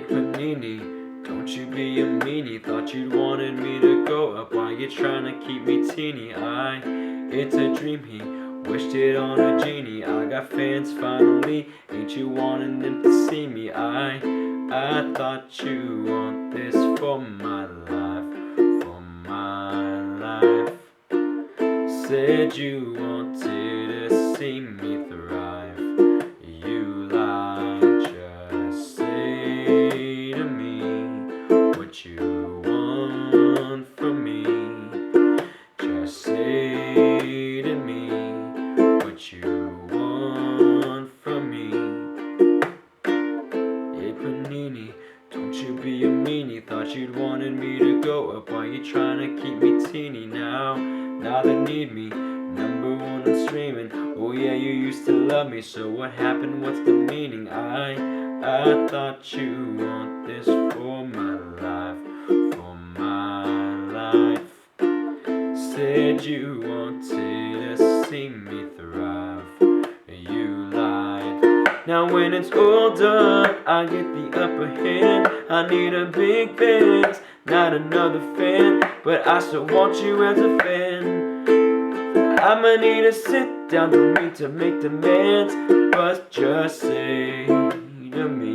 Panini, don't you be a meanie. Thought you'd wanted me to go up, why you trying to keep me teeny? It's a dream, he wished it on a genie. I got fans finally, ain't you wanting them to see me? I thought you want this for my life, for my life. Said you wanted to see me thrive. You lied, just say to me what you want from me. Just say to me what you want from me. Hey Panini, don't you be a meanie. Thought you'd wanted me to go up, why you trying to keep me teeny? Now they need me, #1 on streaming. Oh yeah, you used to love me, so what happened? What's the meaning? I thought you want this for my life, for my life. Said you wanted to see me thrive. You lied. Now when it's all done, I get the upper hand. I need a big band, not another fan, but I still want you as a fan. I'ma need to sit down to me to make demands, but just say to me